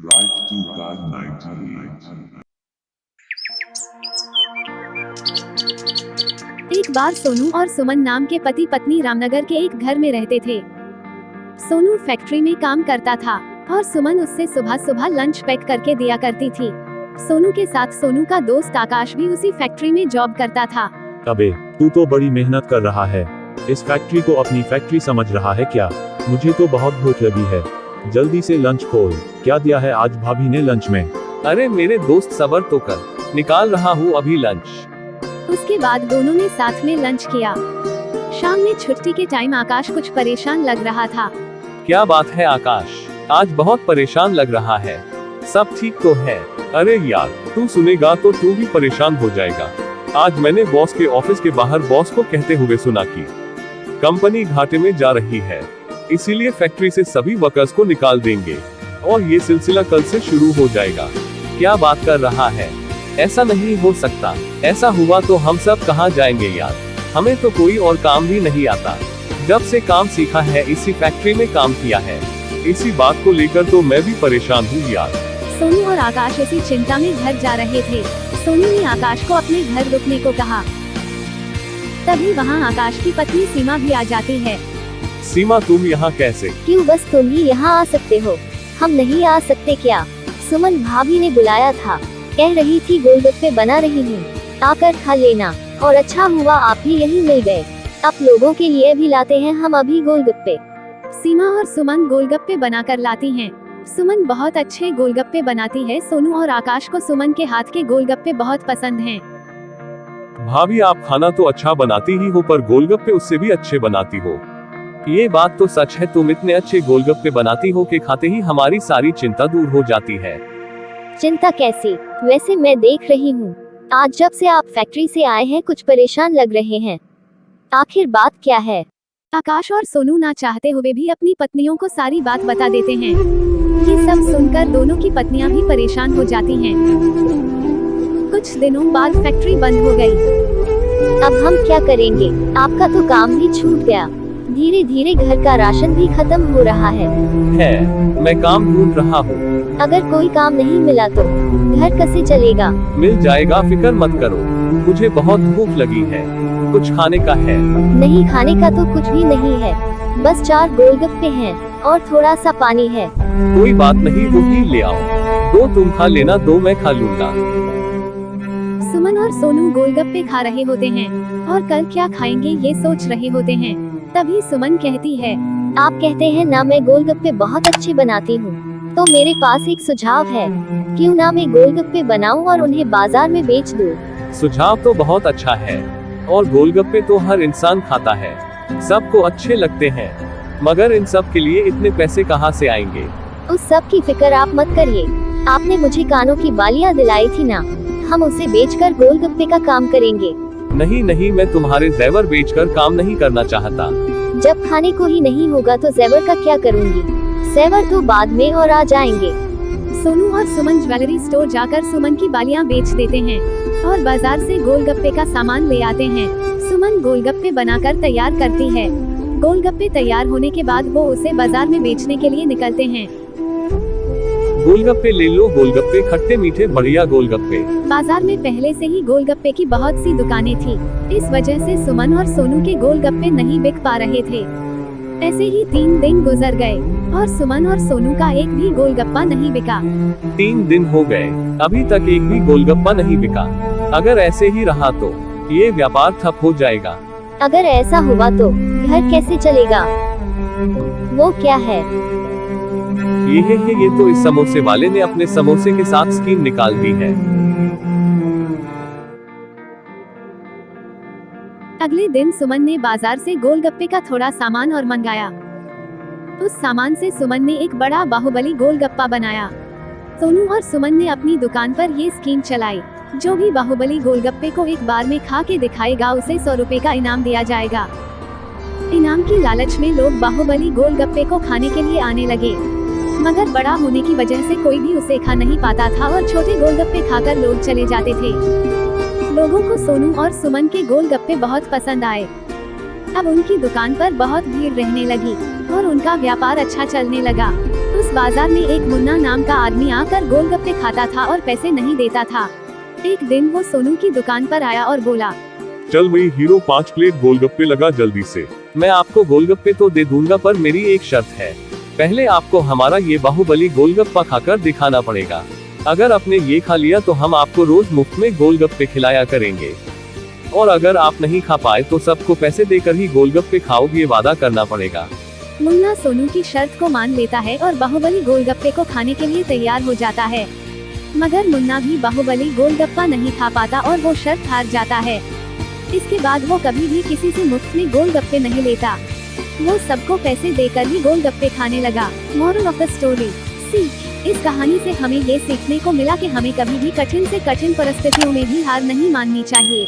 Drive to God 98. एक बार सोनू और सुमन नाम के पति पत्नी रामनगर के एक घर में रहते थे। सोनू फैक्ट्री में काम करता था और सुमन उससे सुबह सुबह लंच पैक करके दिया करती थी। सोनू के साथ सोनू का दोस्त आकाश भी उसी फैक्ट्री में जॉब करता था। अबे, तू तो बड़ी मेहनत कर रहा है। इस फैक्ट्री को अपनी फैक्ट्री समझ रहा है क्या? मुझे तो बहुत भूख लगी है। जल्दी से लंच खोल। क्या दिया है आज भाभी ने लंच में? अरे मेरे दोस्त सबर तो कर, निकाल रहा हूँ अभी लंच। उसके बाद दोनों ने साथ में लंच किया। शाम में छुट्टी के टाइम आकाश कुछ परेशान लग रहा था। क्या बात है आकाश, आज बहुत परेशान लग रहा है। सब ठीक तो है? अरे यार, तू सुनेगा तो तू भी परेशान हो जाएगा। आज मैंने बॉस के ऑफिस के बाहर बॉस को कहते हुए सुना कि कंपनी घाटे में जा रही है, इसीलिए फैक्ट्री से सभी वर्कर्स को निकाल देंगे और ये सिलसिला कल से शुरू हो जाएगा। क्या बात कर रहा है? ऐसा नहीं हो सकता। ऐसा हुआ तो हम सब कहाँ जाएंगे यार? हमें तो कोई और काम भी नहीं आता। जब से काम सीखा है इसी फैक्ट्री में काम किया है। इसी बात को लेकर तो मैं भी परेशान हूँ यार। सोनू और आकाश इसी चिंता में घर जा रहे थे। सोनू ने आकाश को अपने घर रुकने को कहा। तभी वहाँ आकाश की पत्नी सीमा भी आ जाती है। सीमा, तुम यहाँ कैसे? क्यों, बस तुम ही यहाँ आ सकते हो, हम नहीं आ सकते क्या? सुमन भाभी ने बुलाया था, कह रही थी गोलगप्पे बना रही हूँ, आकर खा लेना। और अच्छा हुआ आप ही यहीं मिल गए। आप लोगों के लिए भी लाते हैं हम अभी गोलगप्पे। सीमा और सुमन गोलगप्पे बनाकर लाती हैं। सुमन बहुत अच्छे गोलगप्पे बनाती है। सोनू और आकाश को सुमन के हाथ के गोलगप्पे बहुत पसंद हैं। भाभी, आप खाना तो अच्छा बनाती ही हो, पर गोलगप्पे उससे भी अच्छे बनाती हो। ये बात तो सच है, तुम इतने अच्छे गोलगप्पे बनाती हो कि खाते ही हमारी सारी चिंता दूर हो जाती है। चिंता कैसी? वैसे मैं देख रही हूँ आज जब से आप फैक्ट्री से आए हैं कुछ परेशान लग रहे हैं। आखिर बात क्या है? आकाश और सोनू ना चाहते हुए भी अपनी पत्नियों को सारी बात बता देते हैं। ये सब सुनकर दोनों की पत्नियां भी परेशान हो जाती हैं। कुछ दिनों बाद फैक्ट्री बंद हो गई। अब हम क्या करेंगे? आपका तो काम भी छूट गया। धीरे धीरे घर का राशन भी खत्म हो रहा है। मैं काम ढूंढ रहा हूँ। अगर कोई काम नहीं मिला तो घर कैसे चलेगा? मिल जाएगा, फिक्र मत करो। मुझे बहुत भूख लगी है, कुछ खाने का है? नहीं, खाने का तो कुछ भी नहीं है, बस 4 गोलगप्पे हैं और थोड़ा सा पानी है। कोई बात नहीं, वो ही ले आओ। 2 तुम खा लेना, 2 मैं खा लूंगा। सुमन और सोनू गोलगप्पे खा रहे होते हैं और कल क्या खाएंगे ये सोच रहे होते हैं। तभी सुमन कहती है, आप कहते हैं ना मैं गोलगप्पे बहुत अच्छे बनाती हूँ, तो मेरे पास एक सुझाव है। क्यों ना मैं गोलगप्पे बनाऊं और उन्हें बाजार में बेच दूं? सुझाव तो बहुत अच्छा है, और गोलगप्पे तो हर इंसान खाता है, सबको अच्छे लगते हैं, मगर इन सब के लिए इतने पैसे कहाँ से आएंगे? उस सब की फिक्र आप मत करिए। आपने मुझे कानों की बालियां दिलाई थी ना, हम उसे बेचकर गोलगप्पे का काम करेंगे। नहीं नहीं, मैं तुम्हारे जेवर बेचकर काम नहीं करना चाहता। जब खाने को ही नहीं होगा तो जेवर का क्या करूँगी? जेवर तो बाद में और आ जाएंगे। सोनू और सुमन ज्वेलरी स्टोर जाकर सुमन की बालियां बेच देते हैं और बाजार से गोलगप्पे का सामान ले आते हैं। सुमन गोलगप्पे बनाकर तैयार करती है। गोलगप्पे तैयार होने के बाद वो उसे बाजार में बेचने के लिए निकलते हैं। गोलगप्पे ले लो, गोलगप्पे खट्टे मीठे बढ़िया गोलगप्पे। बाजार में पहले से ही गोलगप्पे की बहुत सी दुकानें थी, इस वजह से सुमन और सोनू के गोलगप्पे नहीं बिक पा रहे थे। ऐसे ही 3 दिन गुजर गए और सुमन और सोनू का एक भी गोलगप्पा नहीं बिका। 3 दिन हो गए, अभी तक एक भी गोलगप्पा नहीं बिका। अगर ऐसे ही रहा तो ये व्यापार ठप हो जाएगा। अगर ऐसा हुआ तो घर कैसे चलेगा? वो क्या है? ये तो इस समोसे वाले ने अपने समोसे के साथ स्कीम निकाल दी है। अगले दिन सुमन ने बाजार से गोलगप्पे का थोड़ा सामान और मंगाया। उस सामान से सुमन ने एक बड़ा बाहुबली गोलगप्पा बनाया। सोनू और सुमन ने अपनी दुकान पर ये स्कीम चलाई, जो भी बाहुबली गोलगप्पे को एक बार में खा के दिखाएगा उसे 100 रुपए का इनाम दिया जाएगा। इनाम की लालच में लोग बाहुबली गोलगप्पे को खाने के लिए आने लगे, मगर बड़ा होने की वजह से कोई भी उसे खा नहीं पाता था और छोटे गोलगप्पे खाकर लोग चले जाते थे। लोगों को सोनू और सुमन के गोलगप्पे बहुत पसंद आए। अब उनकी दुकान पर बहुत भीड़ रहने लगी और उनका व्यापार अच्छा चलने लगा। उस बाजार में एक मुन्ना नाम का आदमी आकर गोलगप्पे खाता था और पैसे नहीं देता था। एक दिन वो सोनू की दुकान पर आया और बोला, चल भाई हीरो 5 प्लेट गोलगप्पे लगा जल्दी से। मैं आपको गोलगप्पे तो दे दूंगा पर मेरी एक शर्त है, पहले आपको हमारा ये बाहुबली गोलगप्पा खाकर दिखाना पड़ेगा। अगर आपने ये खा लिया तो हम आपको रोज मुफ्त में गोलगप्पे खिलाया करेंगे, और अगर आप नहीं खा पाए तो सबको पैसे देकर ही गोलगप्पे खाओगे, ये वादा करना पड़ेगा। मुन्ना सोनू की शर्त को मान लेता है और बाहुबली गोलगप्पे को खाने के लिए तैयार हो जाता है। मगर मुन्ना भी बाहुबली गोलगप्पा नहीं खा पाता और वो शर्त हार जाता है। इसके बाद वो कभी भी किसी से मुफ्त में गोलगप्पे नहीं लेता, वो सबको पैसे देकर ही गोलगप्पे खाने लगा। मोरल ऑफ द स्टोरी, सीख। इस कहानी से हमें ये सीखने को मिला कि हमें कभी भी कठिन से कठिन परिस्थितियों में भी हार नहीं माननी चाहिए।